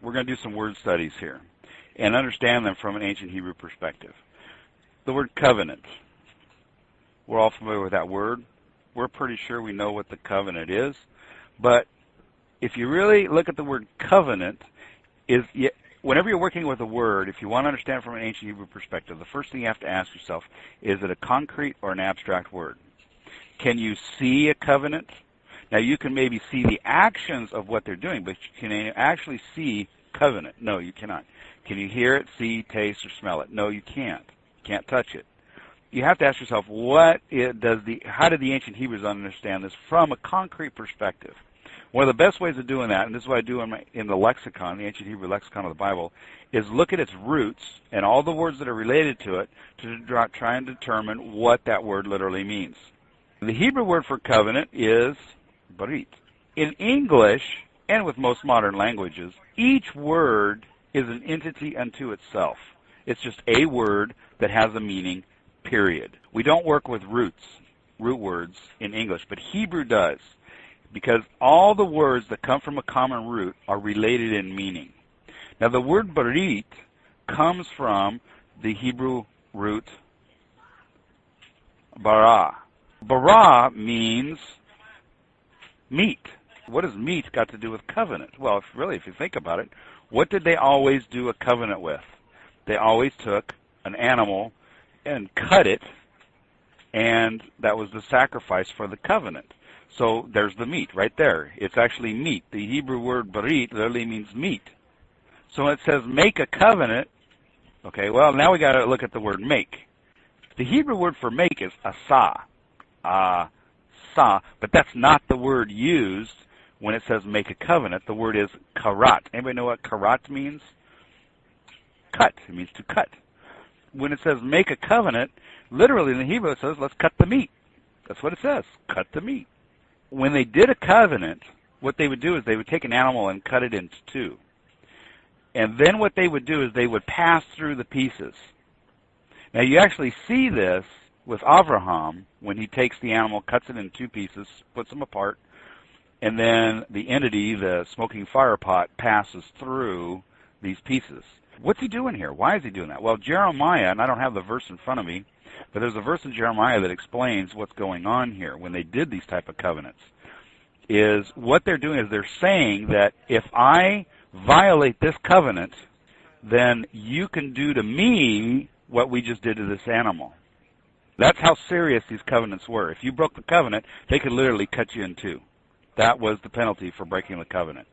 we're going to do some word studies here and understand them from an ancient Hebrew perspective. The word covenant. We're all familiar with that word. We're pretty sure we know what the covenant is. But if you really look at the word covenant, whenever you're working with a word, if you want to understand it from an ancient Hebrew perspective, the first thing you have to ask yourself, is it a concrete or an abstract word? Can you see a covenant? Now, you can maybe see the actions of what they're doing, but can you actually see covenant? No, you cannot. Can you hear it, see, taste, or smell it? No, you can't. You can't touch it. You have to ask yourself, how did the ancient Hebrews understand this from a concrete perspective? One of the best ways of doing that, and this is what I do in the lexicon, the ancient Hebrew lexicon of the Bible, is look at its roots and all the words that are related to it to try and determine what that word literally means. The Hebrew word for covenant is barit. In English, and with most modern languages, each word is an entity unto itself. It's just a word that has a meaning, period. We don't work with root words in English, but Hebrew does, because all the words that come from a common root are related in meaning. Now, the word barit comes from the Hebrew root bara. Bara means meat. What does meat got to do with covenant? Well, if you think about it, what did they always do a covenant with? They always took an animal and cut it, and that was the sacrifice for the covenant. So there's the meat right there. It's actually meat. The Hebrew word barit literally means meat. So when it says make a covenant, okay, well, now we got to look at the word make. The Hebrew word for make is asa. But that's not the word used when it says make a covenant. The word is karat. Anybody know what karat means? Cut. It means to cut. When it says make a covenant, literally in the Hebrew it says let's cut the meat. That's what it says, cut the meat. When they did a covenant, what they would do is they would take an animal and cut it into two. And then what they would do is they would pass through the pieces. Now you actually see this with Avraham when he takes the animal, cuts it in two pieces, puts them apart, and then the entity, the smoking fire pot, passes through these pieces. What's he doing here? Why is he doing that? Well, Jeremiah, and I don't have the verse in front of me, but there's a verse in Jeremiah that explains what's going on here when they did these type of covenants. Is what they're doing is they're saying that if I violate this covenant, then you can do to me what we just did to this animal. That's how serious these covenants were. If you broke the covenant, they could literally cut you in two. That was the penalty for breaking the covenant.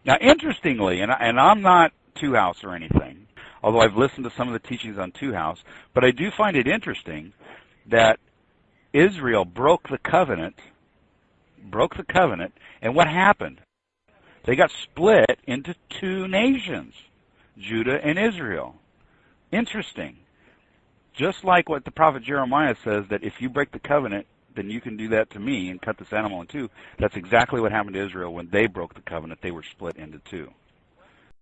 Now, interestingly, and I'm not Two House or anything, although I've listened to some of the teachings on Two House, but I do find it interesting that Israel broke the covenant, and what happened? They got split into two nations, Judah and Israel. Interesting. Just like what the prophet Jeremiah says, that if you break the covenant, then you can do that to me and cut this animal in two. That's exactly what happened to Israel when they broke the covenant. They were split into two.